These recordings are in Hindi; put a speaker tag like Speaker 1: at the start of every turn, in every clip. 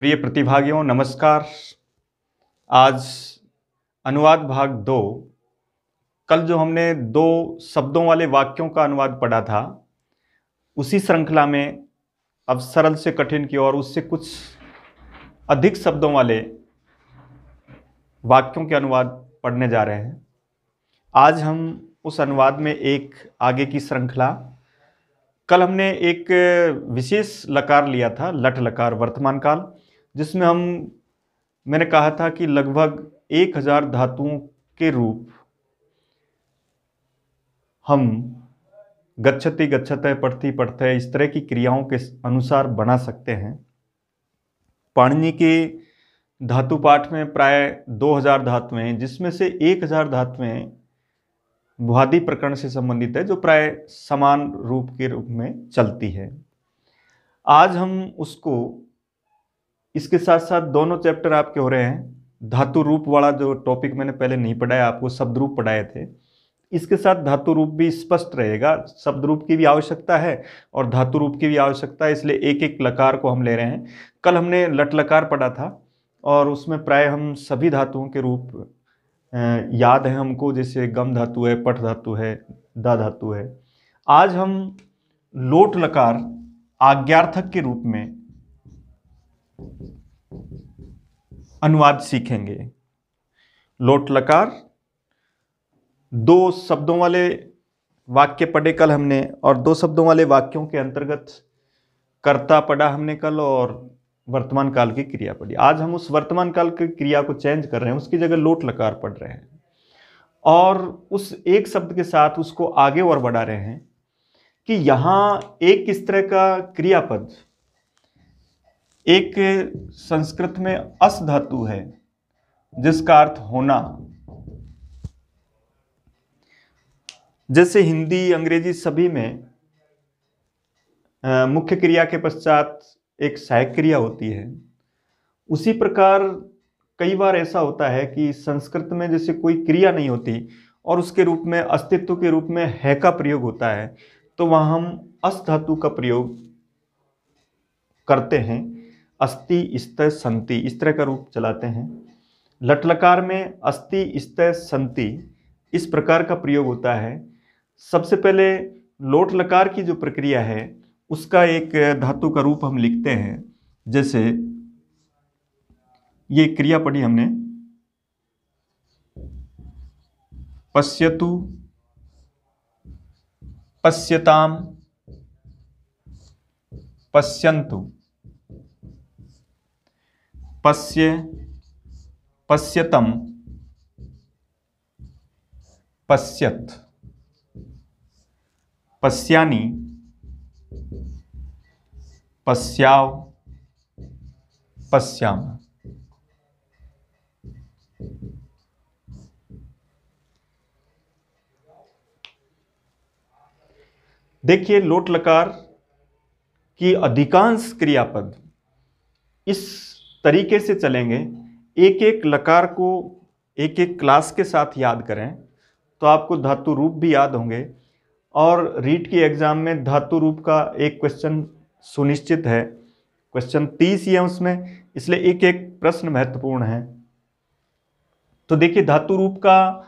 Speaker 1: प्रिय प्रतिभागियों नमस्कार। आज अनुवाद भाग 2। कल जो हमने दो शब्दों वाले वाक्यों का अनुवाद पढ़ा था, उसी श्रृंखला में अब सरल से कठिन की ओर उससे कुछ अधिक शब्दों वाले वाक्यों के अनुवाद पढ़ने जा रहे हैं। आज हम उस अनुवाद में एक आगे की श्रृंखला, कल हमने एक विशेष लकार लिया था, लट लकार वर्तमान काल, जिसमें मैंने कहा था कि लगभग 1000 धातुओं के रूप हम गच्छति गच्छतः पठति पठतः इस तरह की क्रियाओं के अनुसार बना सकते हैं। पाणिनि के धातु पाठ में प्राय 2000 धातुएं हैं, जिसमें से 1000 धातुएं भुआदि प्रकरण से संबंधित है, जो प्राय समान रूप के रूप में चलती है। आज हम उसको, इसके साथ साथ दोनों चैप्टर आपके हो रहे हैं। धातु रूप वाला जो टॉपिक मैंने पहले नहीं पढ़ाया, आपको शब्द रूप पढ़ाए थे, इसके साथ धातु रूप भी स्पष्ट रहेगा। शब्द रूप की भी आवश्यकता है और धातु रूप की भी आवश्यकता है, इसलिए एक एक लकार को हम ले रहे हैं। कल हमने लट लकार पढ़ा था और उसमें प्राय हम सभी धातुओं के रूप याद है हमको, जैसे गम धातु है, पठ धातु है, दा धातु है। आज हम लोट लकार आज्ञार्थक के रूप में अनुवाद सीखेंगे। लोट लकार दो शब्दों वाले वाक्य पढ़े कल हमने, और दो शब्दों वाले वाक्यों के अंतर्गत कर्ता पढ़ा हमने कल और वर्तमान काल की क्रिया पढ़ी। आज हम उस वर्तमान काल की क्रिया को चेंज कर रहे हैं, उसकी जगह लोट लकार पढ़ रहे हैं और उस एक शब्द के साथ उसको आगे और बढ़ा रहे हैं कि यहां एक इस तरह का क्रियापद, एक संस्कृत में अस धातु है जिसका अर्थ होना। जैसे हिंदी अंग्रेजी सभी में मुख्य क्रिया के पश्चात एक सहायक क्रिया होती है, उसी प्रकार कई बार ऐसा होता है कि संस्कृत में जैसे कोई क्रिया नहीं होती और उसके रूप में अस्तित्व के रूप में है का प्रयोग होता है, तो वहां हम अस धातु का प्रयोग करते हैं। अस्ति स्तः संति इस तरह का रूप चलाते हैं। लटलकार में अस्ति स्तः संति इस प्रकार का प्रयोग होता है। सबसे पहले लोट लकार की जो प्रक्रिया है उसका एक धातु का रूप हम लिखते हैं। जैसे ये क्रिया पढ़ी हमने, पश्यतु, पश्यताम, पश्यन्तु, पश्य, पश्यतम, पश्यत, पश्यानि, पश्याव, पश्याम। देखिए, लोट लकार की अधिकांश क्रियापद इस तरीके से चलेंगे। एक एक लकार को एक एक क्लास के साथ याद करें तो आपको धातु रूप भी याद होंगे, और रीट की एग्जाम में धातु रूप का एक क्वेश्चन सुनिश्चित है। क्वेश्चन 30 ही है उसमें, इसलिए एक एक प्रश्न महत्वपूर्ण है। तो देखिए, धातु रूप का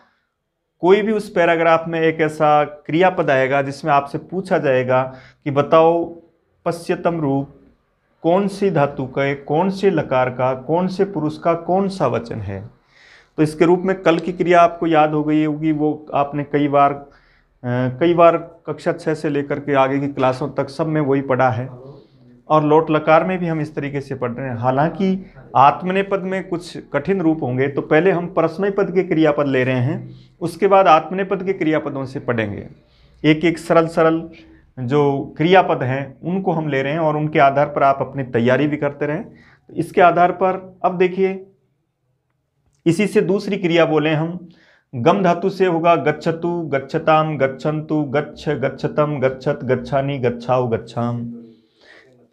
Speaker 1: कोई भी उस पैराग्राफ में एक ऐसा क्रियापद आएगा जिसमें आपसे पूछा जाएगा कि बताओ पश्यतम रूप कौन सी धातु का, कौन से लकार का, कौन से पुरुष का कौन सा वचन है। तो इसके रूप में कल की क्रिया आपको याद हो गई होगी, वो आपने कई बार कक्षा 6 से लेकर के आगे की क्लासों तक सब में वही पढ़ा है, और लोट लकार में भी हम इस तरीके से पढ़ रहे हैं। हालांकि आत्मनेपद में कुछ कठिन रूप होंगे, तो पहले हम परस्मय पद के क्रियापद ले रहे हैं, उसके बाद आत्मनेपद के क्रियापदों से पढ़ेंगे। एक एक सरल जो क्रियापद हैं उनको हम ले रहे हैं और उनके आधार पर आप अपनी तैयारी भी करते रहें। तो इसके आधार पर अब देखिए, इसी से दूसरी क्रिया बोले हम। गम धातु से होगा गच्छतु, गच्छताम, गच्छन्तु, गच्छ, गच्छतम, गच्छत, गच्छानि, गच्छाउ, गच्छाम।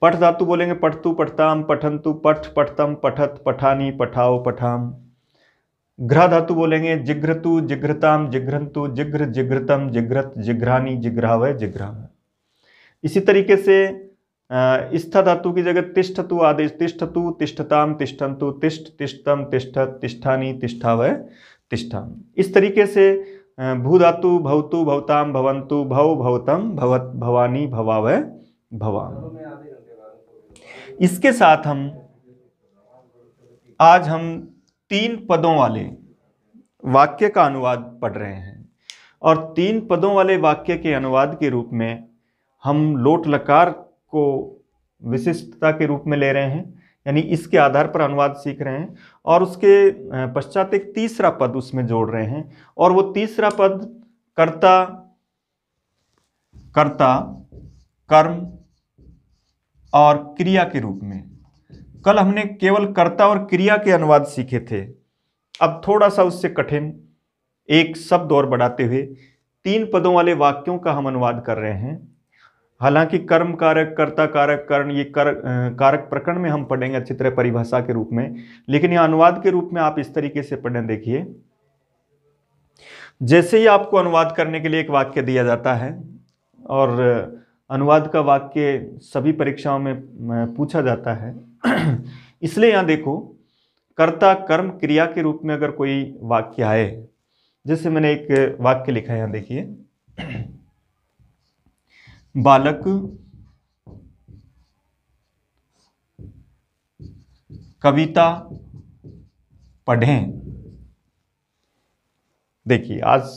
Speaker 1: पठ धातु बोलेंगे पठतु, पठताम, पठन्तु, पठ, पठतम, पठत, पठानि, पठाओ, पठाम। घ्रा धातु बोलेंगे जिघ्रतु, जिघ्रताम, जिघ्रन्तु, जिघ्र, जिघ्रतम, जिघ्रत, जिघ्रानि, जिघ्रावय, जिघ्राम। इसी तरीके से स्थ धातु की जगह तिष्ठतु आदेश, तिष्ठतु, तिष्ठताम, तिष्ठन्तु, तिष्ठ, तिष्ठतम, तिष्ठत, तिष्ठानि, तिष्ठावय, तिष्ठाम। इस तरीके से भू धातु भवतु, भवताम, भवन्तु, भव, भवतम, भवत, भवानी, भवावय, भवाम। इसके साथ आज हम 3 पदों वाले वाक्य का अनुवाद पढ़ रहे हैं, और 3 पदों वाले वाक्य के अनुवाद के रूप में हम लोट लकार को विशिष्टता के रूप में ले रहे हैं, यानी इसके आधार पर अनुवाद सीख रहे हैं, और उसके पश्चात एक तीसरा पद उसमें जोड़ रहे हैं, और वो तीसरा पद कर्ता, कर्ता, कर्म और क्रिया के रूप में। कल हमने केवल कर्ता और क्रिया के अनुवाद सीखे थे, अब थोड़ा सा उससे कठिन एक शब्द और बढ़ाते हुए 3 पदों वाले वाक्यों का हम अनुवाद कर रहे हैं। हालांकि कर्म कारक, कर्ता कारक, कर्ण, ये कारक प्रकरण में हम पढ़ेंगे अच्छी तरह परिभाषा के रूप में, लेकिन यह अनुवाद के रूप में आप इस तरीके से पढ़ें। देखिए, जैसे ही आपको अनुवाद करने के लिए एक वाक्य दिया जाता है, और अनुवाद का वाक्य सभी परीक्षाओं में पूछा जाता है, इसलिए यहां देखो, कर्ता, कर्म, क्रिया के रूप में अगर कोई वाक्य आए, जैसे मैंने एक वाक्य लिखा है यहां देखिए, बालक कविता पढ़ें। देखिए, आज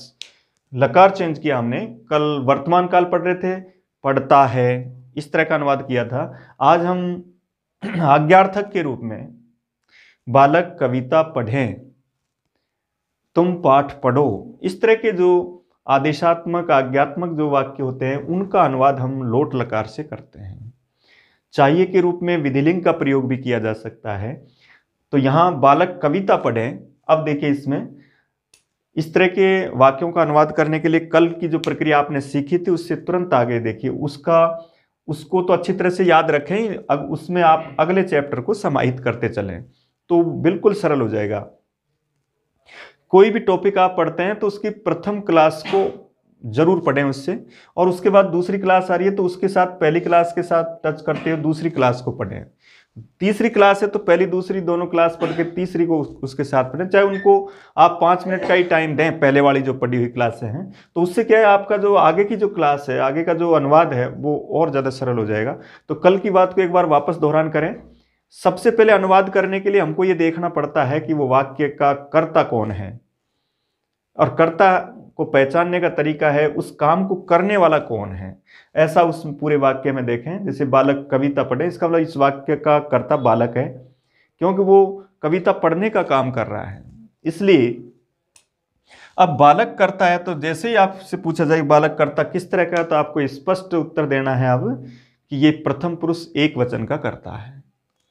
Speaker 1: लकार चेंज किया हमने, कल वर्तमान काल पढ़ रहे थे, पढ़ता है, इस तरह का अनुवाद किया था। आज हम आज्ञार्थक के रूप में, बालक कविता पढ़ें, तुम पाठ पढ़ो, इस तरह के जो आदेशात्मक, आज्ञात्मक जो वाक्य होते हैं, उनका अनुवाद हम लोट लकार से करते हैं। चाहिए के रूप में विधिलिंग का प्रयोग भी किया जा सकता है। तो यहां बालक कविता पढ़ें। अब देखिए, इसमें इस तरह के वाक्यों का अनुवाद करने के लिए कल की जो प्रक्रिया आपने सीखी थी, उससे तुरंत आगे देखिए, उसको तो अच्छी तरह से याद रखें, अब उसमें आप अगले चैप्टर को समाहित करते चलें, तो बिल्कुल सरल हो जाएगा। कोई भी टॉपिक आप पढ़ते हैं तो उसकी प्रथम क्लास को जरूर पढ़ें उससे, और उसके बाद दूसरी क्लास आ रही है तो उसके साथ पहली क्लास के साथ टच करते हुए दूसरी क्लास को पढ़ें। तीसरी क्लास है तो पहली दूसरी दोनों क्लास पढ़ के तीसरी को उसके साथ पढ़ें, चाहे उनको आप 5 मिनट का ही टाइम दें, पहले वाली जो पढ़ी हुई क्लासें हैं, तो उससे क्या है, आपका जो आगे की जो क्लास है, आगे का जो अनुवाद है, वो और ज़्यादा सरल हो जाएगा। तो कल की बात को एक बार वापस दोहरान करें। सबसे पहले अनुवाद करने के लिए हमको ये देखना पड़ता है कि वो वाक्य का कर्ता कौन है, और कर्ता को पहचानने का तरीका है उस काम को करने वाला कौन है। ऐसा उस पूरे वाक्य में देखें, जैसे बालक कविता पढ़े, इसका मतलब इस वाक्य का कर्ता बालक है, क्योंकि वो कविता पढ़ने का काम कर रहा है। इसलिए अब बालक करता है, तो जैसे ही आपसे पूछा जाए बालक कर्ता किस तरह का है, तो आपको स्पष्ट उत्तर देना है अब कि ये प्रथम पुरुष एक वचन का कर्ता है।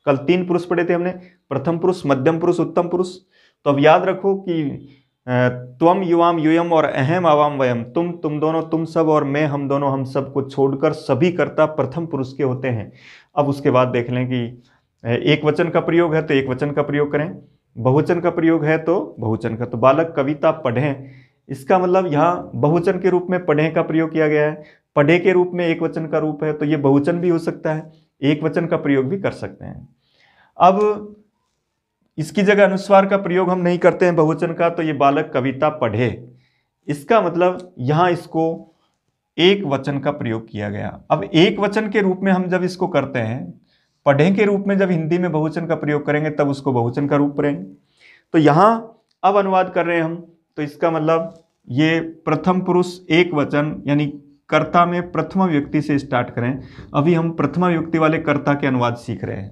Speaker 1: कल 3 पुरुष पढ़े थे हमने, प्रथम पुरुष, मध्यम पुरुष, उत्तम पुरुष। तो अब याद रखो कि त्वम, युवाम, यूयम और अहम, आवाम, वयम, तुम दोनों, तुम सब, और मैं, हम दोनों, हम सब को छोड़कर सभी कर्ता प्रथम पुरुष के होते हैं। अब उसके बाद देख लें कि एक वचन का प्रयोग है तो एक वचन का प्रयोग करें, बहुवचन का प्रयोग है तो बहुवचन का। तो बालक कविता पढ़ें, इसका मतलब यहाँ बहुवचन के रूप में पढ़ें का प्रयोग किया गया है। पढ़े के रूप में एक वचन का रूप है, तो ये बहुवचन भी हो सकता है, एक वचन का प्रयोग भी कर सकते हैं। अब इसकी जगह अनुस्वार का प्रयोग हम नहीं करते हैं बहुवचन का, तो ये बालक कविता पढ़े, इसका मतलब यहां इसको एक वचन का प्रयोग किया गया। अब एक वचन के रूप में हम जब इसको करते हैं, पढ़े के रूप में जब हिंदी में बहुवचन का प्रयोग करेंगे तब उसको बहुवचन का रूप पढ़ेंगे। तो यहां अब अनुवाद कर रहे हैं हम, तो इसका मतलब ये प्रथम पुरुष एक वचन, यानी कर्ता में प्रथमा विभक्ति से स्टार्ट करें। अभी हम प्रथमा विभक्ति वाले कर्ता के अनुवाद सीख रहे हैं।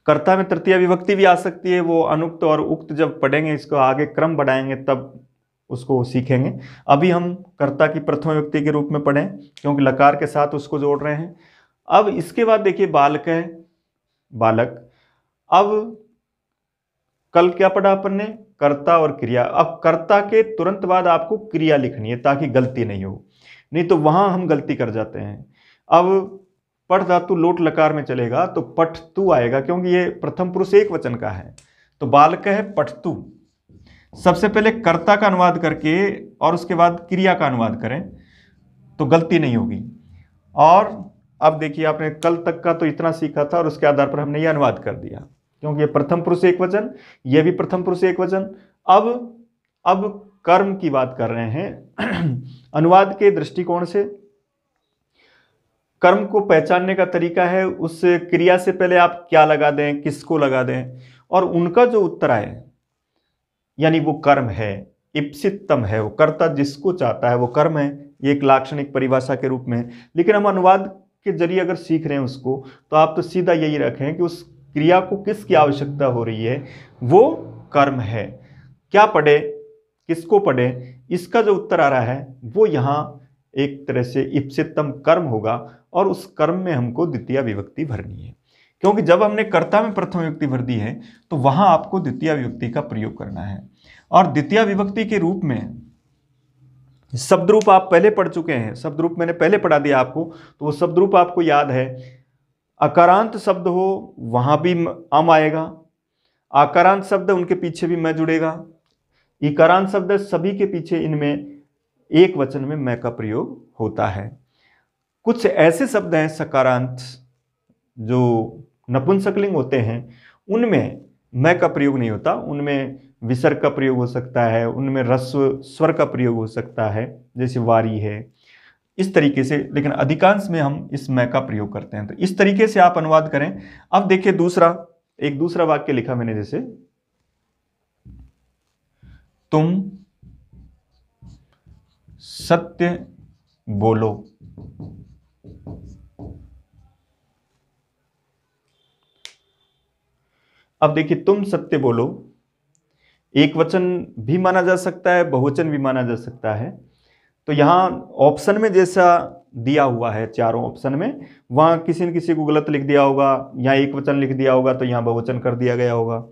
Speaker 1: कर्ता में तृतीय विभक्ति भी आ सकती है, वो अनुक्त और उक्त जब पढ़ेंगे, इसको आगे क्रम बढ़ाएंगे तब उसको सीखेंगे। अभी हम कर्ता की प्रथम विभक्ति के रूप में पढ़ें, क्योंकि लकार के साथ उसको जोड़ रहे हैं। अब इसके बाद देखिए बालक है, बालक। अब कल क्या पढ़ा अपन ने, कर्ता और क्रिया। अब कर्ता के तुरंत बाद आपको क्रिया लिखनी है ताकि गलती नहीं हो, नहीं तो वहां हम गलती कर जाते हैं। अब पठ धातु लोट लकार में चलेगा तो पठतु आएगा, क्योंकि ये प्रथम पुरुष एक वचन का है। तो बालक है पठतु। सबसे पहले कर्ता का अनुवाद करके और उसके बाद क्रिया का अनुवाद करें तो गलती नहीं होगी। और अब देखिए आपने कल तक का तो इतना सीखा था और उसके आधार पर हमने ये अनुवाद कर दिया, क्योंकि ये प्रथम पुरुष एक वचन, ये भी प्रथम पुरुष एक वचन। अब कर्म की बात कर रहे हैं अनुवाद के दृष्टिकोण से। कर्म को पहचानने का तरीका है उस क्रिया से पहले आप क्या लगा दें, किसको लगा दें, और उनका जो उत्तर आए यानी वो कर्म है, इप्सितम है, वो कर्ता जिसको चाहता है वो कर्म है। ये एक लाक्षणिक परिभाषा के रूप में। लेकिन हम अनुवाद के जरिए अगर सीख रहे हैं उसको, तो आप तो सीधा यही रखें कि उस क्रिया को किसकी आवश्यकता हो रही है, वो कर्म है। क्या पढ़े, किसको पढ़े, इसका जो उत्तर आ रहा है वो यहाँ एक तरह से इप्सितम कर्म होगा, और उस कर्म में हमको द्वितीय विभक्ति भरनी है, क्योंकि जब हमने कर्ता में प्रथम विभक्ति भर दी है तो वहां आपको द्वितीय विभक्ति का प्रयोग करना है। और द्वितीय विभक्ति के रूप में शब्द रूप आप पहले पढ़ चुके हैं, शब्द रूप मैंने पहले पढ़ा दिया आपको, तो वो शब्द रूप आपको याद है। अकारांत शब्द हो वहां भी अम आएगा, आकारांत शब्द उनके पीछे भी मैं जुड़ेगा, इकारांत शब्द सभी के पीछे इनमें एक वचन में मैं का प्रयोग होता है। कुछ ऐसे शब्द हैं सकारांत जो नपुंसकलिंग होते हैं, उनमें मैं का प्रयोग नहीं होता, उनमें विसर्ग का प्रयोग हो सकता है, उनमें ह्रस्व स्वर का प्रयोग हो सकता है, जैसे वारी है, इस तरीके से। लेकिन अधिकांश में हम इस मैं का प्रयोग करते हैं। तो इस तरीके से आप अनुवाद करें। अब देखिए एक दूसरा वाक्य लिखा मैंने, जैसे तुम सत्य बोलो। अब देखिए तुम सत्य बोलो, एक वचन भी माना जा सकता है, बहुवचन भी माना जा सकता है। तो यहां ऑप्शन में जैसा दिया हुआ है, चारों ऑप्शन में, वहां किसी न किसी को गलत लिख दिया होगा, यहां एक वचन लिख दिया होगा तो यहां बहुवचन कर दिया गया होगा।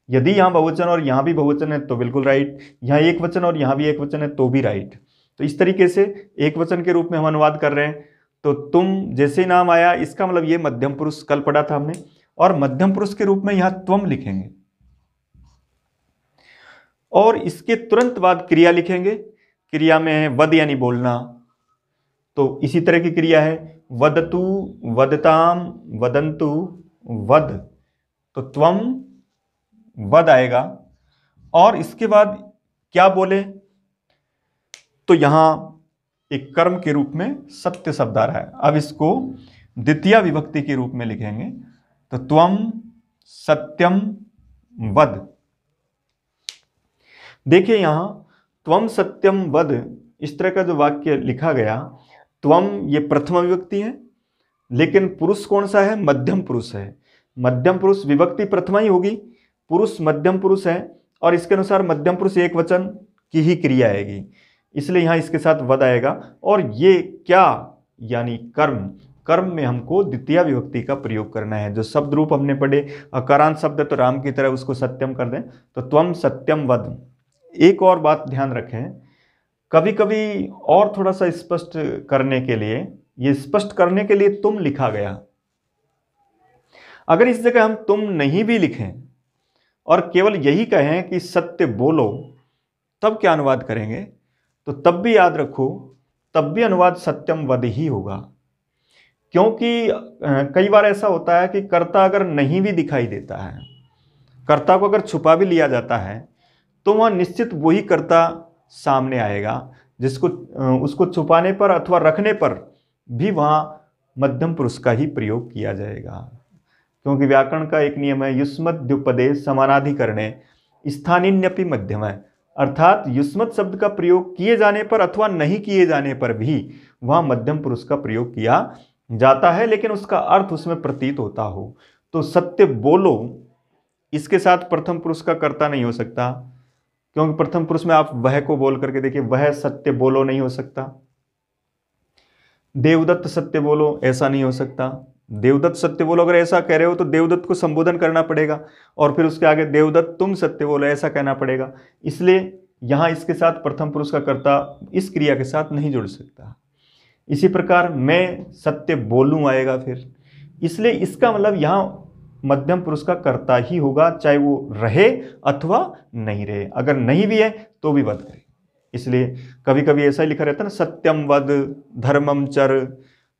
Speaker 1: यदि यहां बहुवचन और यहां भी बहुवचन है तो बिल्कुल राइट, यहां एक वचन और यहां भी एक वचन है तो भी राइट। तो इस तरीके से एक वचन के रूप में हम अनुवाद कर रहे हैं। तो तुम जैसे ही नाम आया, इसका मतलब ये मध्यम पुरुष कल पढ़ा था हमने, और मध्यम पुरुष के रूप में यहां त्वम लिखेंगे, और इसके तुरंत बाद क्रिया लिखेंगे। क्रिया में है वद यानी बोलना, तो इसी तरह की क्रिया है वदतु, वदताम, वदंतु, वद, तो त्वम वद आएगा। और इसके बाद क्या बोले, तो यहां एक कर्म के रूप में सत्य शब्द आ रहा है। अब इसको द्वितीय विभक्ति के रूप में लिखेंगे, तो त्वम सत्यम वद। देखिए यहां त्वम सत्यम वद, इस तरह का जो वाक्य लिखा गया, त्वम ये प्रथम विभक्ति है, लेकिन पुरुष कौन सा है, मध्यम पुरुष है। मध्यम पुरुष विभक्ति प्रथमा ही होगी, पुरुष मध्यम पुरुष है, और इसके अनुसार मध्यम पुरुष एक वचन की ही क्रिया आएगी, इसलिए यहां इसके साथ वद आएगा। और ये क्या, यानी कर्म। कर्म में हमको द्वितीय विभक्ति का प्रयोग करना है। जो शब्द रूप हमने पढ़े, अकारांत शब्द तो राम की तरह उसको सत्यम कर दें, तो त्वम सत्यम वद। एक और बात ध्यान रखें, कभी कभी और थोड़ा सा स्पष्ट करने के लिए, ये स्पष्ट करने के लिए तुम लिखा गया। अगर इस जगह हम तुम नहीं भी लिखें और केवल यही कहें कि सत्य बोलो, तब क्या अनुवाद करेंगे, तो तब भी याद रखो, तब भी अनुवाद सत्यम वद ही होगा। क्योंकि कई बार ऐसा होता है कि कर्ता अगर नहीं भी दिखाई देता है, कर्ता को अगर छुपा भी लिया जाता है, तो वहां निश्चित वही कर्ता सामने आएगा जिसको उसको छुपाने पर अथवा रखने पर भी वहां मध्यम पुरुष का ही प्रयोग किया जाएगा। क्योंकि व्याकरण का एक नियम है, युष्मद् द्युपदे समानाधिकरणे स्थानिन्यपि मध्यम है, अर्थात युष्मत् शब्द का प्रयोग किए जाने पर अथवा नहीं किए जाने पर भी वहां मध्यम पुरुष का प्रयोग किया जाता है, लेकिन उसका अर्थ उसमें प्रतीत होता हो। तो सत्य बोलो, इसके साथ प्रथम पुरुष का कर्ता नहीं हो सकता, क्योंकि प्रथम पुरुष में आप वह को बोल करके देखिए, वह सत्य बोलो नहीं हो सकता। देवदत्त सत्य बोलो, ऐसा नहीं हो सकता। देवदत्त सत्य बोलो अगर ऐसा कह रहे हो तो देवदत्त को संबोधन करना पड़ेगा, और फिर उसके आगे देवदत्त तुम सत्य बोलो ऐसा कहना पड़ेगा। इसलिए यहां इसके साथ प्रथम पुरुष का कर्ता इस क्रिया के साथ नहीं जुड़ सकता। इसी प्रकार मैं सत्य बोलूं आएगा फिर, इसलिए इसका मतलब यहां मध्यम पुरुष का कर्ता ही होगा, चाहे वो रहे अथवा नहीं रहे। अगर नहीं भी है तो भी वध करे। इसलिए कभी कभी ऐसा ही लिखा रहता है ना, सत्यम वद धर्मम चर,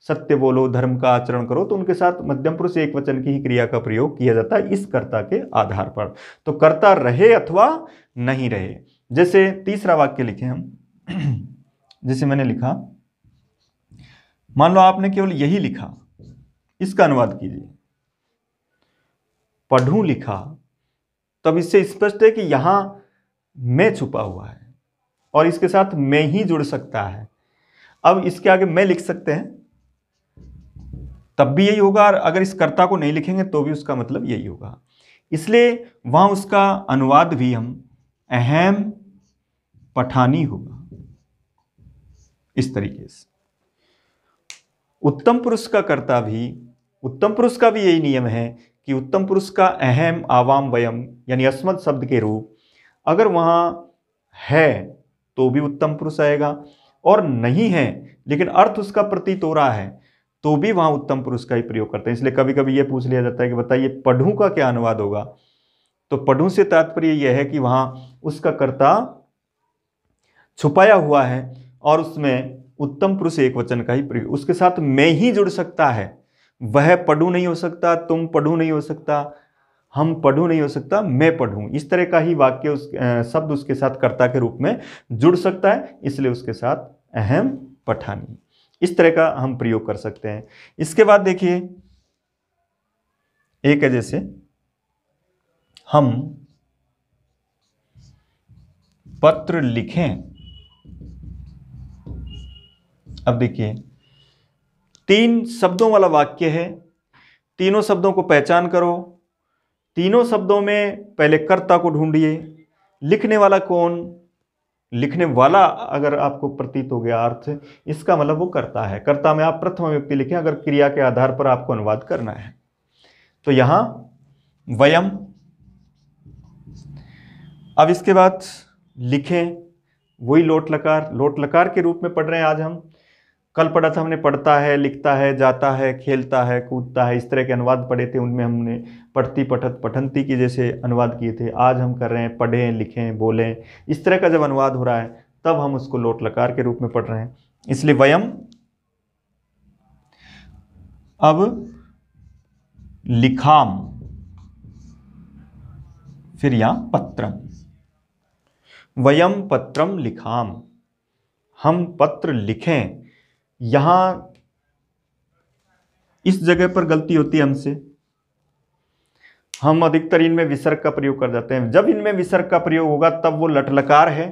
Speaker 1: सत्य बोलो, धर्म का आचरण करो, तो उनके साथ मध्यम पुरुष एक वचन की ही क्रिया का प्रयोग किया जाता है इस कर्ता के आधार पर। तो कर्ता रहे अथवा नहीं रहे। जैसे तीसरा वाक्य लिखे हम, जैसे मैंने लिखा, मान लो आपने केवल यही लिखा, इसका अनुवाद कीजिए, पढ़ूं लिखा, तब इससे स्पष्ट है कि यहां मैं छुपा हुआ है और इसके साथ मैं ही जुड़ सकता है। अब इसके आगे मैं लिख सकते हैं, तब भी यही होगा, और अगर इस कर्ता को नहीं लिखेंगे तो भी उसका मतलब यही होगा। इसलिए वहां उसका अनुवाद भी हम अहम पठानी होगा इस तरीके से। उत्तम पुरुष का कर्ता भी, उत्तम पुरुष का भी यही नियम है कि उत्तम पुरुष का अहम, आवाम, वयम यानी अस्मत् शब्द के रूप अगर वहां है तो भी उत्तम पुरुष आएगा, और नहीं है लेकिन अर्थ उसका प्रतीत हो रहा है तो भी वहां उत्तम पुरुष का ही प्रयोग करते हैं। इसलिए कभी कभी यह पूछ लिया जाता है कि बताइए पढ़ूं का क्या अनुवाद होगा, तो पढ़ूं से तात्पर्य यह है कि वहां उसका कर्ता छुपाया हुआ है और उसमें उत्तम पुरुष एक वचन का ही प्रयोग, उसके साथ मैं ही जुड़ सकता है। वह पढ़ूं नहीं हो सकता, तुम पढ़ूं नहीं हो सकता, हम पढ़ूं नहीं हो सकता, मैं पढ़ूं, इस तरह का ही वाक्य शब्द उसके साथ कर्ता के रूप में जुड़ सकता है, इसलिए उसके साथ अहम पठानी, इस तरह का हम प्रयोग कर सकते हैं। इसके बाद देखिए एक है, जैसे हम पत्र लिखें। अब देखिए 3 शब्दों वाला वाक्य है, तीनों शब्दों को पहचान करो, तीनों शब्दों में पहले कर्ता को ढूंढिए, लिखने वाला कौन, लिखने वाला अगर आपको प्रतीत हो गया अर्थ, इसका मतलब वो कर्ता है। कर्ता में आप प्रथम व्यक्ति लिखें अगर क्रिया के आधार पर आपको अनुवाद करना है। तो यहां वयम। अब इसके बाद लिखें, वही लोट लकार, लोट लकार के रूप में पढ़ रहे हैं आज हम। कल पढ़ा था हमने पढ़ता है, लिखता है, जाता है, खेलता है, कूदता है, इस तरह के अनुवाद पढ़े थे, उनमें हमने पढ़ती, पठत, पठंती की जैसे अनुवाद किए थे। आज हम कर रहे हैं पढ़ें, लिखें, बोलें, इस तरह का जब अनुवाद हो रहा है तब हम उसको लोट लकार के रूप में पढ़ रहे हैं, इसलिए वयम। अब लिखाम, फिर यहां पत्रम, वयम पत्रम लिखाम, हम पत्र लिखें। यहां इस जगह पर गलती होती है हमसे, हम अधिकतर इनमें विसर्ग का प्रयोग कर जाते हैं। जब इनमें विसर्ग का प्रयोग होगा तब वो लट लकार है,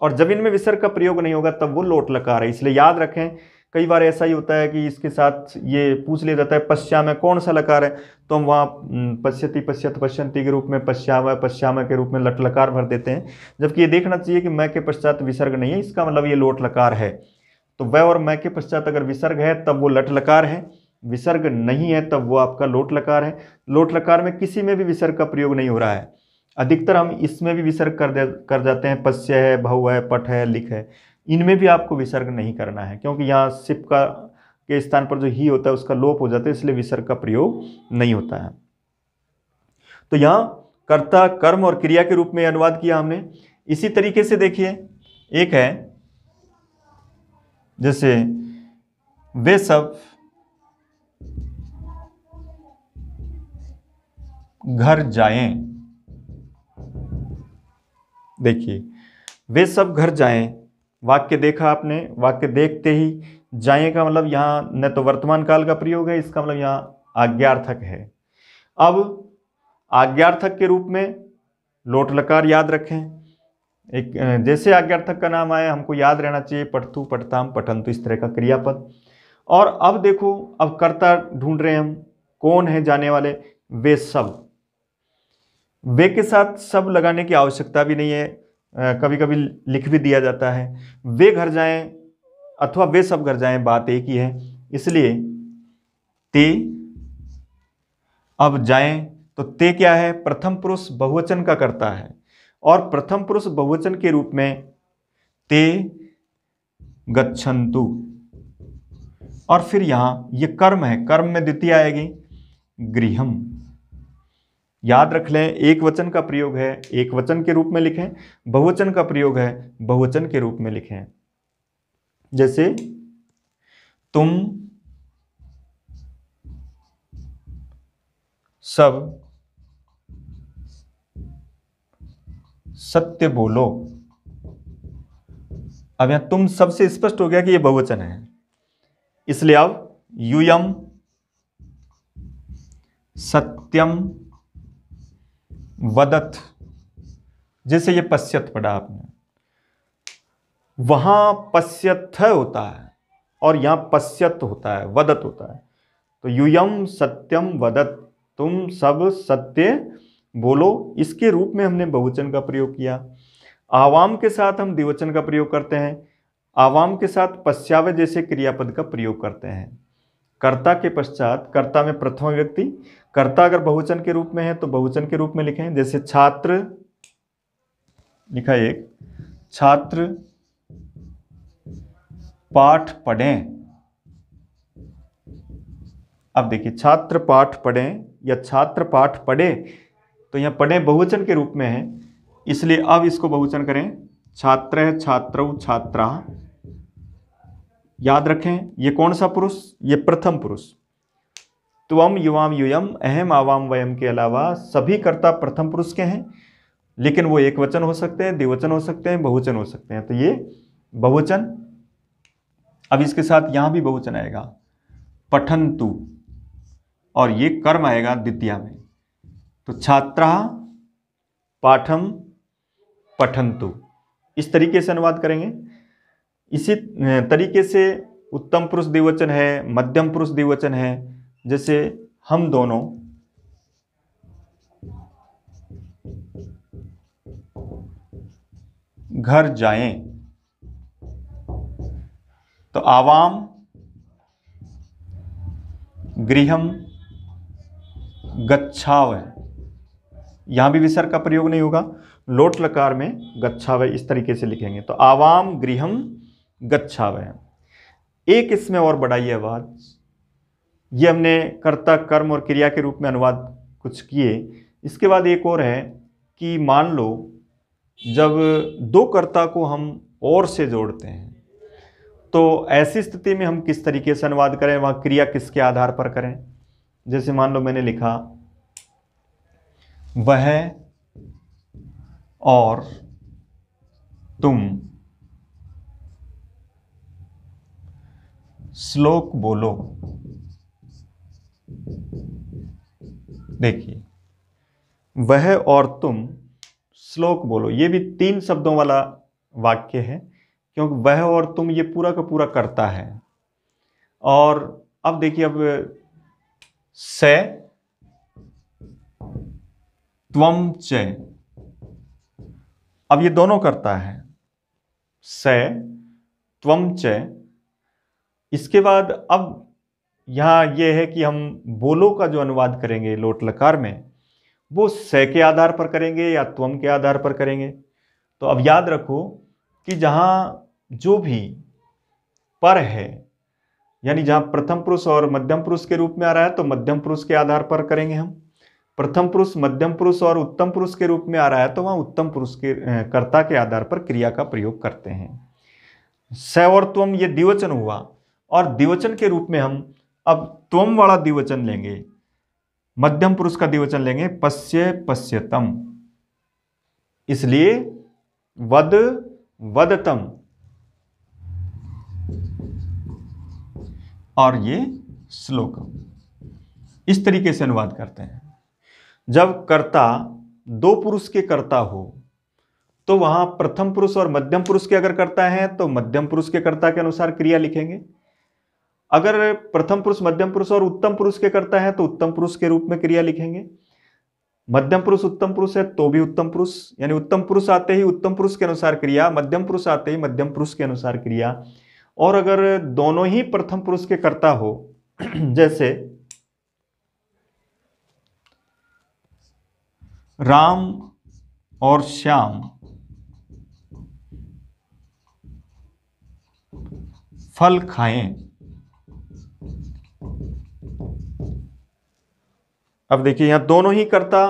Speaker 1: और जब इनमें विसर्ग का प्रयोग नहीं होगा तब वो लोट लकार है। इसलिए याद रखें, कई बार ऐसा ही होता है कि इसके साथ ये पूछ लिया जाता है पश्या में कौन सा लकार है, तो हम वहाँ पश्यति, पश्यत, पश्यंती के रूप में पश्याम, पश्याम के रूप में लट लकार भर देते हैं, जबकि ये देखना चाहिए कि मैं के पश्चात विसर्ग नहीं है, इसका मतलब ये लोट लकार है। तो वह और मैं के पश्चात अगर विसर्ग है तब वो लट लकार है, विसर्ग नहीं है तब वो आपका लोट लकार है। लोट लकार में किसी में भी विसर्ग का प्रयोग नहीं हो रहा है, अधिकतर हम इसमें भी विसर्ग कर जाते हैं, पश्य है, बहु है, पठ है, लिख है, इनमें भी आपको विसर्ग नहीं करना है, क्योंकि यहाँ सिप का के स्थान पर जो ही होता है उसका लोप हो जाता है, इसलिए विसर्ग का प्रयोग नहीं होता है। तो यहाँ कर्ता, कर्म और क्रिया के रूप में अनुवाद किया हमने। इसी तरीके से देखिए एक है, जैसे वे सब घर जाएं। देखिए वे सब घर जाएं, वाक्य देखा आपने, वाक्य देखते ही जाएं का मतलब यहां न तो वर्तमान काल का प्रयोग है, इसका मतलब यहां आज्ञार्थक है। अब आज्ञार्थक के रूप में लोट लकार याद रखें, एक जैसे आज्ञार्थक का नाम आया हमको याद रहना चाहिए, पठतु, पठताम, पठंतु, इस तरह का क्रियापद। और अब देखो, अब कर्ता ढूंढ रहे हैं हम, कौन है जाने वाले, वे सब। वे के साथ सब लगाने की आवश्यकता भी नहीं है, कभी कभी लिख भी दिया जाता है। वे घर जाएं अथवा वे सब घर जाएं, बात एक ही है, इसलिए ते। अब जाएं, तो ते क्या है, प्रथम पुरुष बहुवचन का कर्ता है, और प्रथम पुरुष बहुवचन के रूप में ते गच्छन्तु, और फिर यहां ये कर्म है, कर्म में द्वितीय आएगी गृहम। याद रख लें, एक वचन का प्रयोग है एक वचन के रूप में लिखें, बहुवचन का प्रयोग है बहुवचन के रूप में लिखें। जैसे तुम सब सत्य बोलो। अब यहां तुम सबसे स्पष्ट हो गया कि यह बहुवचन है, इसलिए अब यूयम सत्यम वदत, जैसे ये पश्यत पढ़ा आपने, वहां पश्यथ होता है और यहां पश्यत होता है, वदत होता है। तो यूयम सत्यम वदत, तुम सब सत्य बोलो, इसके रूप में हमने बहुवचन का प्रयोग किया। आवाम के साथ हम द्विवचन का प्रयोग करते हैं, आवाम के साथ पश्चावय जैसे क्रियापद का प्रयोग करते हैं। कर्ता के पश्चात, कर्ता में प्रथम व्यक्ति, कर्ता अगर बहुवचन के रूप में है तो बहुवचन के रूप में लिखें। जैसे छात्र लिखा एक, छात्र पाठ पढ़ें। अब देखिए छात्र पाठ पढ़ें या छात्र पाठ पढ़े, तो यहां पढ़े बहुवचन के रूप में है, इसलिए अब इसको बहुवचन करें, छात्र छात्रौ छात्रा। याद रखें ये कौन सा पुरुष, ये प्रथम पुरुष। त्वम युवाम यूयम अहम आवाम वयम के अलावा सभी कर्ता प्रथम पुरुष के हैं, लेकिन वो एक वचन हो सकते हैं, द्विवचन हो सकते हैं, बहुवचन हो सकते हैं। तो ये बहुवचन। अब इसके साथ यहां भी बहुवचन आएगा, पठन्तु, और ये कर्म आएगा द्वितीया में। तो छात्रा पाठम पठन्तु, इस तरीके से अनुवाद करेंगे। इसी तरीके से उत्तम पुरुष द्विवचन है, मध्यम पुरुष द्विवचन है। जैसे हम दोनों घर जाएं, तो आवाम गृहम गच्छावय, यहां भी विसर्ग का प्रयोग नहीं होगा, लोट लकार में गच्छावय इस तरीके से लिखेंगे। तो आवाम गृहम गच्छावय। एक इसमें और बढ़ाइए आवाज, ये हमने कर्ता कर्म और क्रिया के रूप में अनुवाद कुछ किए। इसके बाद एक और है कि मान लो जब दो कर्ता को हम और से जोड़ते हैं, तो ऐसी स्थिति में हम किस तरीके से अनुवाद करें, वहां क्रिया किसके आधार पर करें। जैसे मान लो मैंने लिखा वह और तुम श्लोक बोलो। देखिए वह और तुम श्लोक बोलो, ये भी तीन शब्दों वाला वाक्य है, क्योंकि वह और तुम ये पूरा का पूरा कर्ता है। और अब देखिए, अब से त्वम च, अब ये दोनों कर्ता है, से त्वम च। इसके बाद अब यहां यह है कि हम बोलो का जो अनुवाद करेंगे लोट लकार में, वो से के आधार पर करेंगे या त्वम के आधार पर करेंगे। तो अब याद रखो कि जहां जो भी पर है, यानी जहां प्रथम पुरुष और मध्यम पुरुष के रूप में आ रहा है तो मध्यम पुरुष के आधार पर करेंगे हम। प्रथम पुरुष, मध्यम पुरुष और उत्तम पुरुष के रूप में आ रहा है तो वहां उत्तम पुरुष के कर्ता के आधार पर क्रिया का प्रयोग करते हैं। स और त्वम ये द्विवचन हुआ, और द्विवचन के रूप में हम अब त्वम वाला द्विवचन लेंगे, मध्यम पुरुष का द्विवचन लेंगे, पश्य पश्यतम, इसलिए वद वदतम, और ये श्लोकम। इस तरीके से अनुवाद करते हैं। जब कर्ता दो पुरुष के कर्ता हो तो वहां प्रथम पुरुष और मध्यम पुरुष के अगर कर्ता है तो मध्यम पुरुष के कर्ता के अनुसार क्रिया लिखेंगे। अगर प्रथम पुरुष, मध्यम पुरुष और उत्तम पुरुष के कर्ता है तो उत्तम पुरुष के रूप में क्रिया लिखेंगे। मध्यम पुरुष उत्तम पुरुष है तो भी उत्तम पुरुष, यानी उत्तम पुरुष आते ही उत्तम पुरुष के अनुसार क्रिया, मध्यम पुरुष आते ही मध्यम पुरुष के अनुसार क्रिया। और अगर दोनों ही प्रथम पुरुष के कर्ता हो, जैसे राम और श्याम फल खाएं। अब देखिए यहां दोनों ही कर्ता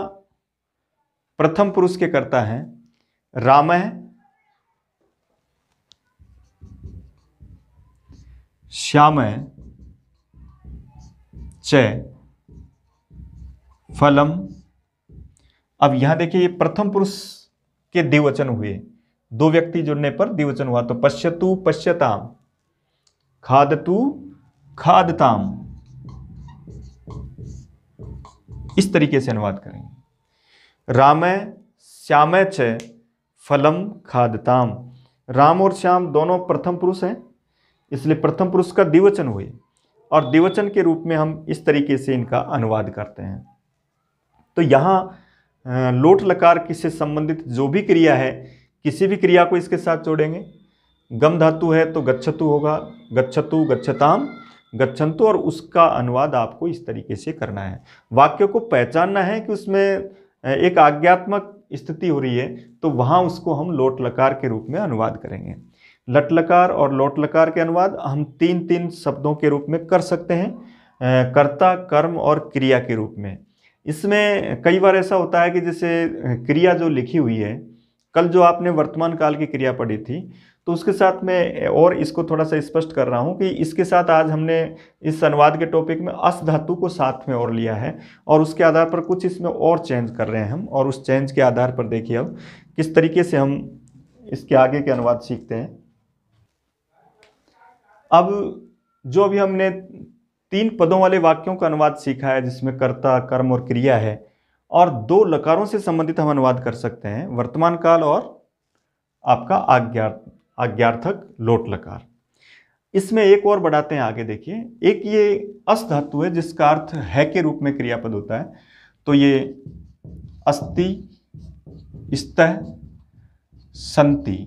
Speaker 1: प्रथम पुरुष के कर्ता हैं, राम है, श्याम है, च फलम। अब यहां देखिए ये प्रथम पुरुष के द्विवचन हुए, दो व्यक्ति जुड़ने पर द्विवचन हुआ, तो पश्यतु पश्यताम, खादतु खादताम, इस तरीके से अनुवाद करेंगे। रामय श्यामय च फलम खादताम। राम और श्याम दोनों प्रथम पुरुष हैं, इसलिए प्रथम पुरुष का द्विवचन हुए, और द्विवचन के रूप में हम इस तरीके से इनका अनुवाद करते हैं। तो यहाँ लोट लकार से संबंधित जो भी क्रिया है, किसी भी क्रिया को इसके साथ जोड़ेंगे। गम धातु है तो गच्छतु होगा, गच्छतु गच्छताम गच्छन्तु, और उसका अनुवाद आपको इस तरीके से करना है। वाक्य को पहचानना है कि उसमें एक आज्ञात्मक स्थिति हो रही है, तो वहाँ उसको हम लोट लकार के रूप में अनुवाद करेंगे। लट लकार और लोट लकार के अनुवाद हम तीन तीन शब्दों के रूप में कर सकते हैं, कर्ता, कर्म और क्रिया के रूप में। इसमें कई बार ऐसा होता है कि जैसे क्रिया जो लिखी हुई है, कल जो आपने वर्तमान काल की क्रिया पढ़ी थी, तो उसके साथ में और इसको थोड़ा सा स्पष्ट कर रहा हूँ कि इसके साथ आज हमने इस अनुवाद के टॉपिक में अस धातु को साथ में और लिया है, और उसके आधार पर कुछ इसमें और चेंज कर रहे हैं हम, और उस चेंज के आधार पर देखिए अब किस तरीके से हम इसके आगे के अनुवाद सीखते हैं। अब जो अभी हमने तीन पदों वाले वाक्यों का अनुवाद सीखा है, जिसमें कर्ता, कर्म और क्रिया है, और दो लकारों से संबंधित हम अनुवाद कर सकते हैं, वर्तमान काल और आपका आज्ञार्थक लोट लकार। इसमें एक और बढ़ाते हैं आगे, देखिए एक ये अस धातु है जिसका अर्थ है के रूप में क्रियापद होता है, तो ये अस्ति, स्तः, सन्ति,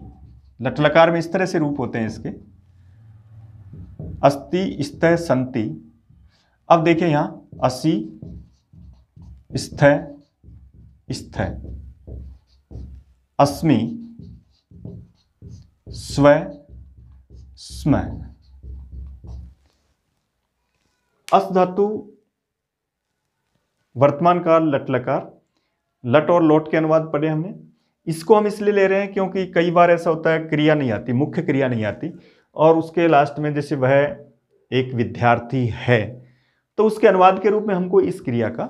Speaker 1: लट लकार में इस तरह से रूप होते हैं इसके, अस्ति, स्तः, सन्ति। अब देखिए यहां असि, स्थ, स्थ, अस्मि, स्व, स्म। अस धातु वर्तमान काल लट लकार, लट और लोट के अनुवाद पढ़े हमने। इसको हम इसलिए ले रहे हैं क्योंकि कई बार ऐसा होता है क्रिया नहीं आती, मुख्य क्रिया नहीं आती, और उसके लास्ट में जैसे वह एक विद्यार्थी है, तो उसके अनुवाद के रूप में हमको इस क्रिया का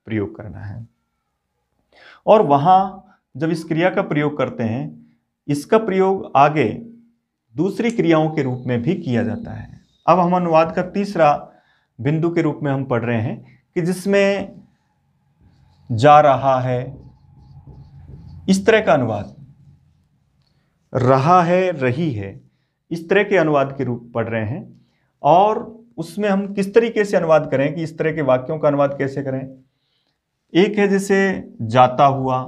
Speaker 1: प्रयोग करना है। और वहां जब इस क्रिया का प्रयोग करते हैं, इसका प्रयोग आगे दूसरी क्रियाओं के रूप में भी किया जाता है। अब हम अनुवाद का तीसरा बिंदु के रूप में हम पढ़ रहे हैं कि जिसमें जा रहा है, इस तरह का अनुवाद, रहा है, रही है, इस तरह के अनुवाद के रूप पढ़ रहे हैं। और उसमें हम किस तरीके से अनुवाद करें कि इस तरह के वाक्यों का अनुवाद कैसे करें। एक है जैसे जाता हुआ,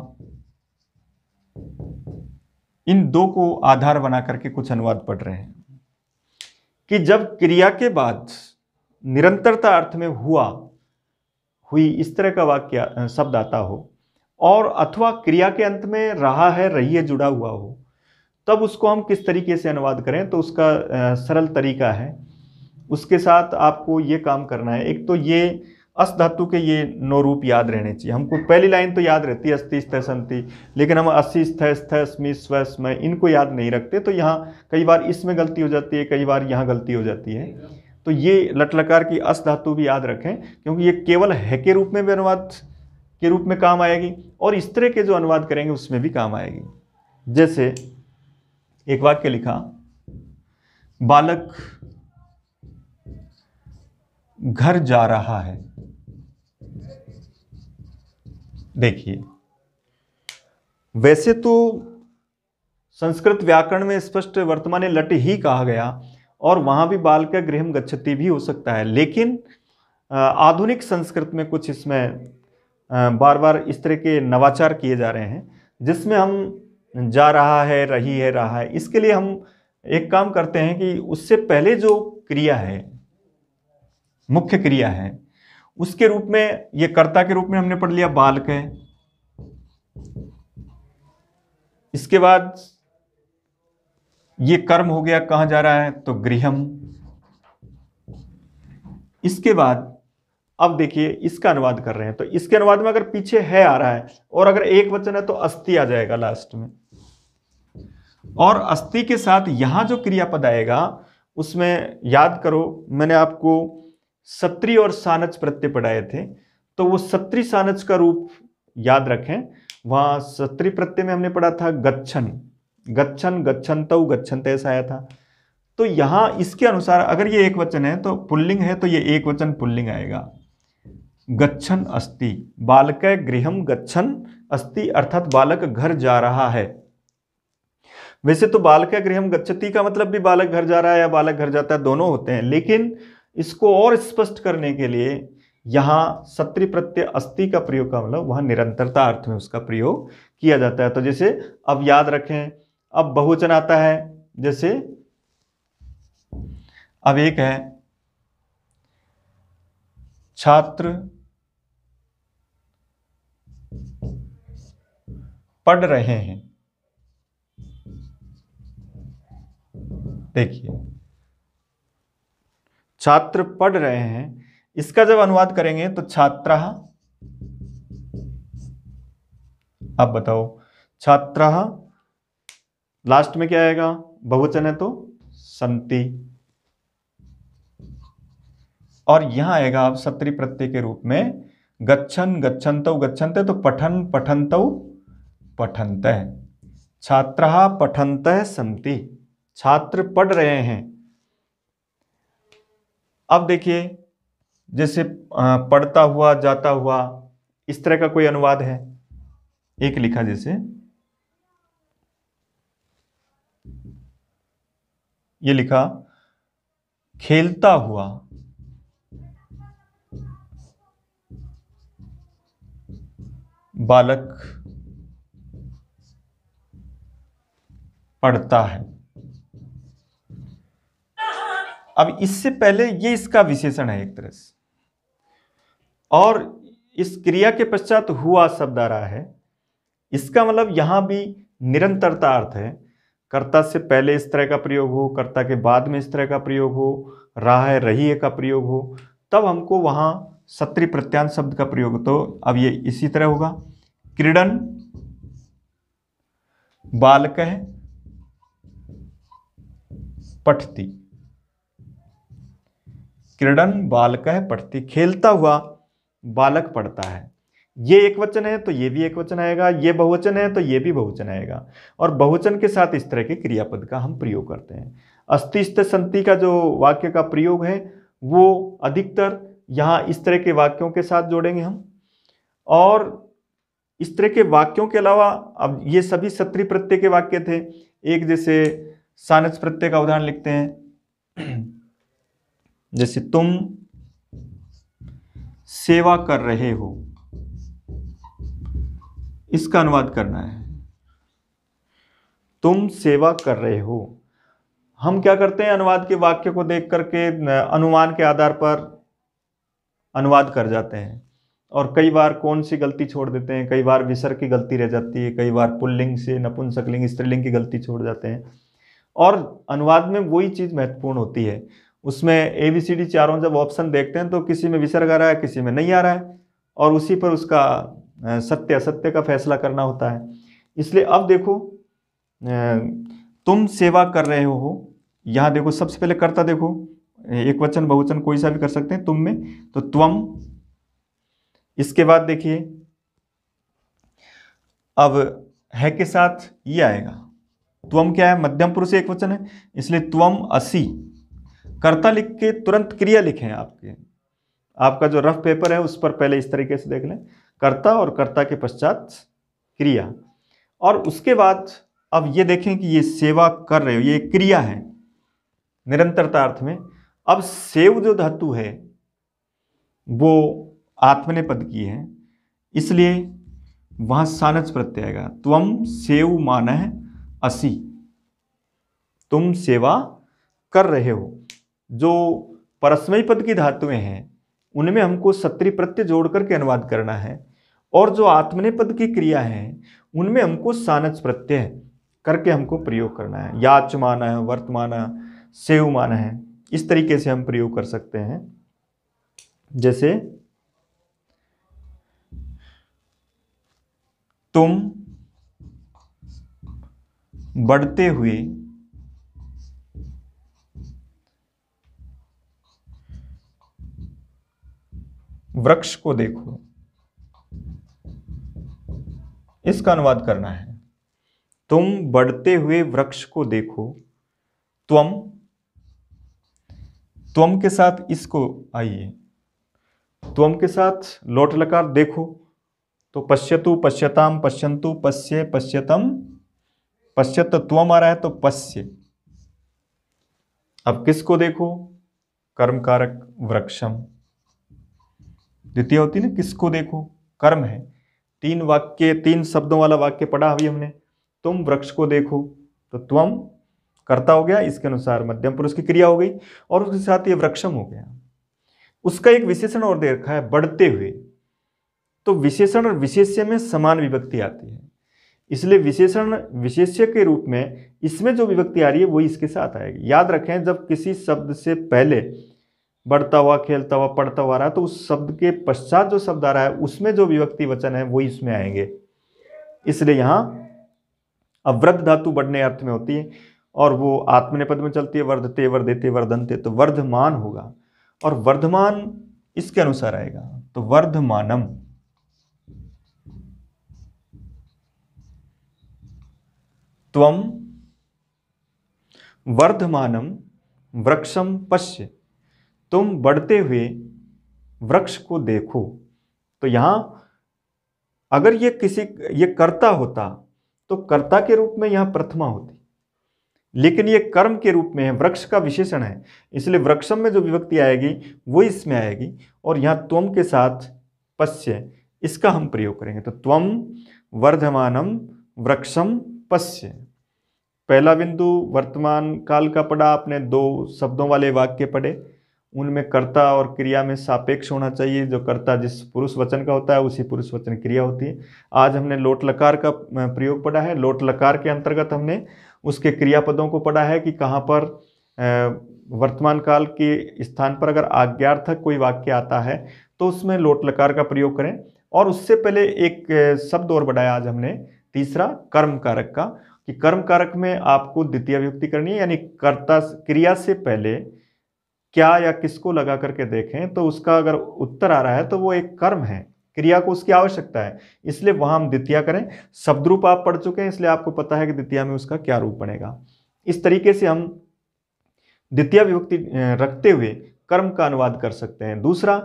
Speaker 1: इन दो को आधार बना करके कुछ अनुवाद पढ़ रहे हैं कि जब क्रिया के बाद निरंतरता अर्थ में हुआ, हुई, इस तरह का वाक्य शब्द आता हो, और अथवा क्रिया के अंत में रहा है, रही है जुड़ा हुआ हो, तब उसको हम किस तरीके से अनुवाद करें। तो उसका सरल तरीका है, उसके साथ आपको ये काम करना है। एक तो ये अस धातु के ये 9 रूप याद रहने चाहिए हमको। पहली लाइन तो याद रहती है अस्ति, स्थ, सन्ति, लेकिन हम अस्ति, स्थ, अस्मि, स्व, स्म, इनको याद नहीं रखते, तो यहाँ कई बार इसमें गलती हो जाती है, कई बार यहाँ गलती हो जाती है। तो ये लट लकार की अस धातु भी याद रखें, क्योंकि ये केवल है के रूप में भी अनुवाद के रूप में काम आएगी, और इस तरह के जो अनुवाद करेंगे उसमें भी काम आएगी। जैसे एक वाक्य लिखा, बालक घर जा रहा है। देखिए, वैसे तो संस्कृत व्याकरण में स्पष्ट वर्तमाने लट ही कहा गया, और वहां भी बालक गृहम गच्छति भी हो सकता है, लेकिन आधुनिक संस्कृत में कुछ इसमें बार बार इस तरह के नवाचार किए जा रहे हैं, जिसमें हम जा रहा है, रही है, रहा है, इसके लिए हम एक काम करते हैं कि उससे पहले जो क्रिया है, मुख्य क्रिया है, उसके रूप में ये कर्ता के रूप में हमने पढ़ लिया बालक है। इसके बाद ये कर्म हो गया, कहां जा रहा है, तो गृहम। इसके बाद अब देखिए इसका अनुवाद कर रहे हैं, तो इसके अनुवाद में अगर पीछे है आ रहा है, और अगर एक वचन है तो अस्ति आ जाएगा लास्ट में, और अस्ति के साथ यहां जो क्रियापद आएगा उसमें याद करो, मैंने आपको सत्री और सानच प्रत्यय पढ़ाए थे। तो वो सत्री सानच का रूप याद रखें। वहां सत्री प्रत्यय में हमने पढ़ा था गच्छन, गच्छन, गच्छन्तौ, गच्छन्ते ऐसा आया था। तो यहां इसके अनुसार अगर ये एक वचन है तो पुल्लिंग है, तो ये एक वचन पुल्लिंग आएगा। गच्छन अस्ति, बालक गृहम गच्छन अस्ति, अर्थात बालक घर जा रहा है। वैसे तो बालक गृहम गच्छति का मतलब भी बालक घर जा रहा है या बालक घर जाता है, दोनों होते हैं, लेकिन इसको और स्पष्ट करने के लिए यहां सत्री प्रत्यय अस्ति का प्रयोग का मतलब वहां निरंतरता अर्थ में उसका प्रयोग किया जाता है। तो जैसे अब याद रखें, अब बहुवचन आता है, जैसे अब एक है छात्र पढ़ रहे हैं। देखिए छात्र पढ़ रहे हैं, इसका जब अनुवाद करेंगे तो छात्रः, अब बताओ छात्रः लास्ट में क्या आएगा, बहुवचन है तो सन्ति, और यहां आएगा अब सत्री प्रत्यय के रूप में गच्छन, गच्छन्तौ, गच्छन्ते, तो पठन, पठन्तौ, पठन्तः, छात्रः पठन्तः सन्ति, छात्र पढ़ रहे हैं। अब देखिए जैसे पढ़ता हुआ, जाता हुआ, इस तरह का कोई अनुवाद है, एक लिखा जैसे ये लिखा खेलता हुआ, बालक पढ़ता है। अब इससे पहले ये इसका विशेषण है एक तरह से, और इस क्रिया के पश्चात हुआ शब्द आ रहा है, इसका मतलब यहां भी निरंतरता अर्थ है। कर्ता से पहले इस तरह का प्रयोग हो, कर्ता के बाद में इस तरह का प्रयोग हो, रहा है, रही है का प्रयोग हो, तब हमको वहां सत्री प्रत्यांत शब्द का प्रयोग। तो अब ये इसी तरह होगा, क्रीडन बालकः पठति, क्रीडन बालकः पठति, खेलता हुआ बालक पढ़ता है। ये एक वचन है तो ये भी एक वचन आएगा, ये बहुवचन है तो ये भी बहुवचन आएगा, और बहुवचन के साथ इस तरह के क्रियापद का हम प्रयोग करते हैं। अस्ति स्थ संति का जो वाक्य का प्रयोग है वो अधिकतर यहाँ इस तरह के वाक्यों के साथ जोड़ेंगे हम, और इस तरह के वाक्यों के अलावा अब ये सभी सत्री प्रत्यय के वाक्य थे। एक जैसे सानच प्रत्यय का उदाहरण लिखते हैं, जैसे तुम सेवा कर रहे हो, इसका अनुवाद करना है, तुम सेवा कर रहे हो। हम क्या करते हैं, अनुवाद के वाक्य को देख करके अनुमान के आधार पर अनुवाद कर जाते हैं, और कई बार कौन सी गलती छोड़ देते हैं, कई बार विसर्ग की गलती रह जाती है, कई बार पुल्लिंग से नपुंसकलिंग, स्त्रीलिंग की गलती छोड़ जाते हैं। और अनुवाद में वही चीज़ महत्वपूर्ण होती है, उसमें ABCD चारों जब ऑप्शन देखते हैं तो किसी में विसर्ग आ रहा है, किसी में नहीं आ रहा है, और उसी पर उसका सत्य असत्य का फैसला करना होता है। इसलिए अब देखो तुम सेवा कर रहे हो, यहाँ देखो सबसे पहले कर्ता देखो, एक वचन बहुवचन कोई सा भी कर सकते हैं तुम में, तो त्वम। इसके बाद देखिए अब है के साथ ये आएगा, त्वम क्या है, मध्यम पुरुष एक वचन है, इसलिए त्वम असि। कर्ता लिख के तुरंत क्रिया लिखें, आपका जो रफ पेपर है उस पर पहले इस तरीके से देख लें, कर्ता और कर्ता के पश्चात क्रिया, और उसके बाद अब ये देखें कि ये सेवा कर रहे हो, ये क्रिया है निरंतरता अर्थ में। अब सेव जो धातु है वो आत्मनेपद की है, इसलिए वहां सानच प्रत्यय आएगा, त्वम सेव मानः असि, तुम सेवा कर रहे हो। जो परस्मयी पद की धातुएं हैं उनमें हमको सत्री प्रत्यय जोड़ करके अनुवाद करना है, और जो आत्मनेपद की क्रिया है उनमें हमको सानच प्रत्यय करके हमको प्रयोग करना है। याचमान है, वर्तमान, सेवमान है, इस तरीके से हम प्रयोग कर सकते हैं। जैसे तुम बढ़ते हुए वृक्ष को देखो, इसका अनुवाद करना है। तुम बढ़ते हुए वृक्ष को देखो। त्वम, त्वम के साथ इसको आइए, त्वम के साथ लोट लकार देखो तो पश्यतु, पश्यताम, पश्यन्तु, पश्ये, पश्यतम, पश्यत त्वम आ रहा है तो पश्य। अब किसको देखो? कर्म कारक वृक्षम। द्वितीय होती ना, किसको देखो, कर्म है। 3 वाक्य, 3 शब्दों वाला वाक्य पढ़ा अभी हमने। तुम वृक्ष को देखो तो त्वम कर्ता हो गया, इसके अनुसार मध्यम पुरुष की क्रिया हो गई और उसके साथ ये वृक्षम हो गया। उसका एक विशेषण और दे रखा है, बढ़ते हुए। तो विशेषण और विशेष्य में समान विभक्ति आती है, इसलिए विशेषण विशेष्य के रूप में इसमें जो विभक्ति आ रही है वही इसके साथ आएगी। याद रखें, जब किसी शब्द से पहले बढ़ता हुआ, खेलता हुआ, पढ़ता हुआ आ रहा है तो उस शब्द के पश्चात जो शब्द आ रहा है उसमें जो विभक्ति वचन है वही इसमें आएंगे। इसलिए यहां अवृद्ध धातु बढ़ने अर्थ में होती है और वो आत्मनेपद में चलती है, वर्धते, वर्धेते, वर्धनते, तो वर्धमान होगा और वर्धमान इसके अनुसार आएगा तो वर्धमानम। त्वम वर्धमानम वृक्षम पश्य, तुम बढ़ते हुए वृक्ष को देखो। तो यहां अगर ये कर्ता होता तो कर्ता के रूप में यहां प्रथमा होती, लेकिन ये कर्म के रूप में है, वृक्ष का विशेषण है, इसलिए वृक्षम में जो विभक्ति आएगी वो इसमें आएगी और यहां त्वम के साथ पश्य, इसका हम प्रयोग करेंगे। तो त्वम वर्धमानम वृक्षम पश्य। पहला बिंदु वर्तमान काल का पढ़ा आपने, 2 शब्दों वाले वाक्य पढ़े, उनमें कर्ता और क्रिया में सापेक्ष होना चाहिए। जो कर्ता जिस पुरुष वचन का होता है उसी पुरुष वचन क्रिया होती है। आज हमने लोट लकार का प्रयोग पढ़ा है। लोट लकार के अंतर्गत हमने उसके क्रियापदों को पढ़ा है कि कहाँ पर वर्तमान काल के स्थान पर अगर आज्ञार्थक कोई वाक्य आता है तो उसमें लोट लकार का प्रयोग करें। और उससे पहले एक शब्द और बढ़ाया आज हमने, तीसरा कर्म कारक का, कि कर्म कारक में आपको द्वितीय विभक्ति करनी है, यानी कर्ता क्रिया से पहले क्या या किसको लगा करके देखें तो उसका अगर उत्तर आ रहा है तो वो एक कर्म है, क्रिया को उसकी आवश्यकता है, इसलिए वहां हम द्वितीय करें। शब्द रूप आप पढ़ चुके हैं इसलिए आपको पता है कि द्वितीय में उसका क्या रूप बनेगा। इस तरीके से हम द्वितीय विभक्ति रखते हुए कर्म का अनुवाद कर सकते हैं। दूसरा,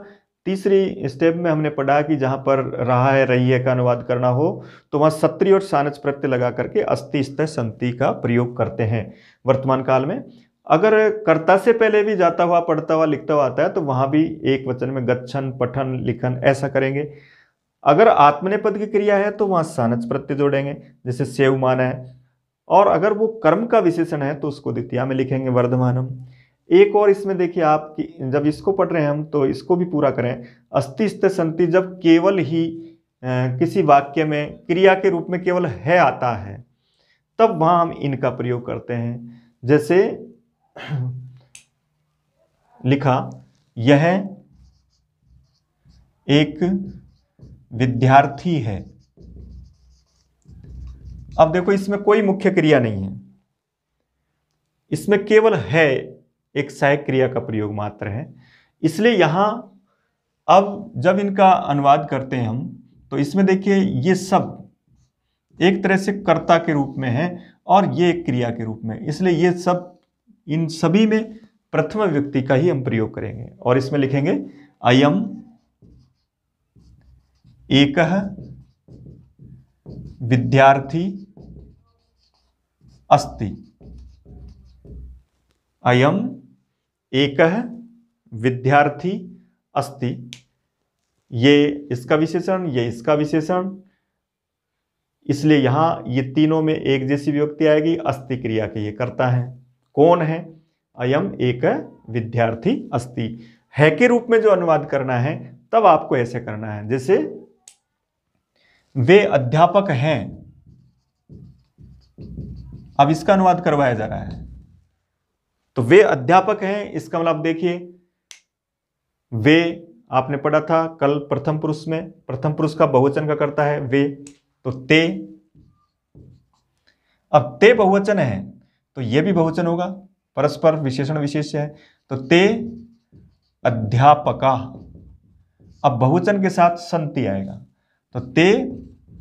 Speaker 1: तीसरी स्टेप में हमने पढ़ा कि जहां पर रहा है, रही है का अनुवाद करना हो तो वहां सत्री और सानच प्रत्यय लगा करके अस्ति, स्थ, संति का प्रयोग करते हैं वर्तमान काल में। अगर कर्ता से पहले भी जाता हुआ, पढ़ता हुआ, लिखता हुआ आता है तो वहां भी एक वचन में गच्छन, पठन, लिखन ऐसा करेंगे। अगर आत्मनेपद की क्रिया है तो वहां सानच प्रत्यय जोड़ेंगे, जैसे सेवमान है। और अगर वो कर्म का विशेषण है तो उसको द्वितीया में लिखेंगे वर्धमानम। एक और इसमें देखिए आप कि जब इसको पढ़ रहे हैं हम तो इसको भी पूरा करें। अस्ति, स्थ, संति जब केवल ही किसी वाक्य में क्रिया के रूप में केवल है आता है तब वहां हम इनका प्रयोग करते हैं। जैसे लिखा, यह एक विद्यार्थी है। अब देखो इसमें कोई मुख्य क्रिया नहीं है, इसमें केवल है एक सहायक क्रिया का प्रयोग मात्र है। इसलिए यहां अब जब इनका अनुवाद करते हैं हम तो इसमें देखिए ये सब एक तरह से कर्ता के रूप में है और ये एक क्रिया के रूप में, इसलिए ये सब, इन सभी में प्रथम विभक्ति का ही हम प्रयोग करेंगे और इसमें लिखेंगे अयम एकः विद्यार्थी अस्ति। अयम एकः विद्यार्थी अस्ति, ये इसका विशेषण, ये इसका विशेषण, इसलिए यहां ये तीनों में एक जैसी विभक्ति आएगी। अस्ति क्रिया के ये करता है, कौन है? अयम एक विद्यार्थी अस्ति। है के रूप में जो अनुवाद करना है तब आपको ऐसे करना है, जैसे वे अध्यापक हैं, अब इसका अनुवाद करवाया जा रहा है तो वे अध्यापक हैं, इसका मतलब देखिए वे आपने पढ़ा था कल प्रथम पुरुष में, प्रथम पुरुष का बहुवचन का करता है वे, तो ते। अब ते बहुवचन है तो ये भी बहुवचन होगा, परस्पर विशेषण विशेष्य है, तो ते अध्यापका। अब बहुवचन के साथ सन्ति आएगा, तो ते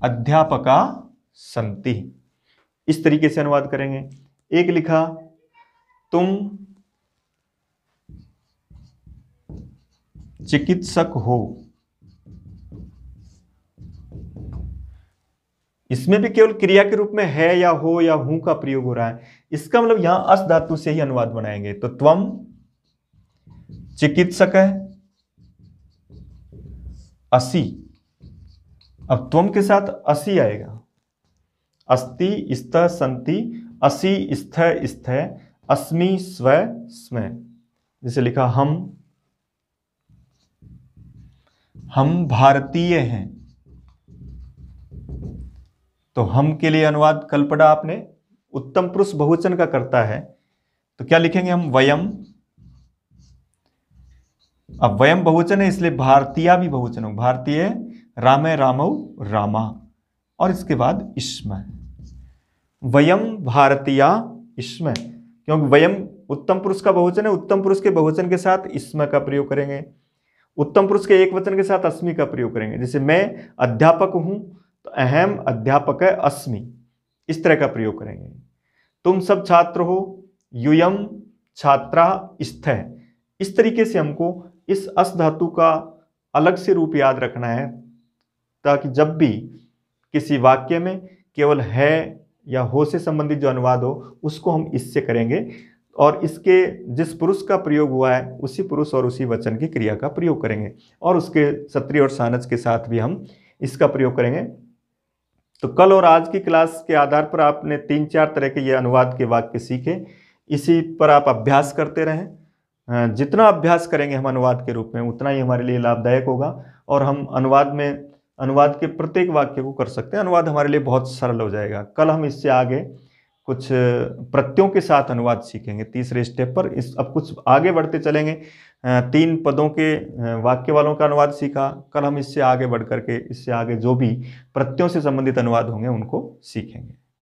Speaker 1: अध्यापका सन्ति। इस तरीके से अनुवाद करेंगे। एक लिखा तुम चिकित्सक हो, इसमें भी केवल क्रिया के रूप में है या हो या हूं का प्रयोग हो रहा है। इसका मतलब यहां अस धातु से ही अनुवाद बनाएंगे। तो त्वम चिकित्सक है, असि, अब त्वम के साथ असि आएगा, अस्ति स्तः सन्ति, असि स्थः स्थः, अस्मि स्व स्म। जैसे लिखा हम भारतीय हैं, तो हम के लिए अनुवाद कल पढ़ा आपने, उत्तम पुरुष बहुवचन का करता है, तो क्या लिखेंगे हम, वयम। अब वयम बहुवचन है इसलिए भारतीय भी बहुवचन हो, भारतीय, रामे रामौ रामा, और इसके बाद इस्म, वयम भारतीया इस्म, क्योंकि वयम उत्तम पुरुष का बहुवचन है, उत्तम पुरुष के बहुवचन के साथ इस्म का प्रयोग करेंगे, उत्तम पुरुष के एक वचन के साथ अस्मि का प्रयोग करेंगे। जैसे मैं अध्यापक हूं, तो अहम अध्यापक अस्मि, इस तरह का प्रयोग करेंगे। तुम सब छात्र हो, यूयम छात्रा स्थ। इस तरीके से हमको इस अस धातु का अलग से रूप याद रखना है, ताकि जब भी किसी वाक्य में केवल है या हो से संबंधित जो अनुवाद हो उसको हम इससे करेंगे, और इसके जिस पुरुष का प्रयोग हुआ है उसी पुरुष और उसी वचन की क्रिया का प्रयोग करेंगे, और उसके सत्रि और सानच के साथ भी हम इसका प्रयोग करेंगे। तो कल और आज की क्लास के आधार पर आपने 3-4 तरह के ये अनुवाद के वाक्य सीखे, इसी पर आप अभ्यास करते रहें। जितना अभ्यास करेंगे हम अनुवाद के रूप में उतना ही हमारे लिए लाभदायक होगा, और हम अनुवाद के प्रत्येक वाक्य को कर सकते हैं। अनुवाद हमारे लिए बहुत सरल हो जाएगा। कल हम इससे आगे कुछ प्रत्ययों के साथ अनुवाद सीखेंगे तीसरे स्टेप पर। अब कुछ आगे बढ़ते चलेंगे। 3 पदों के वाक्य वालों का अनुवाद सीखा, कल हम इससे आगे बढ़ करके इससे आगे जो भी प्रत्ययों से संबंधित अनुवाद होंगे उनको सीखेंगे।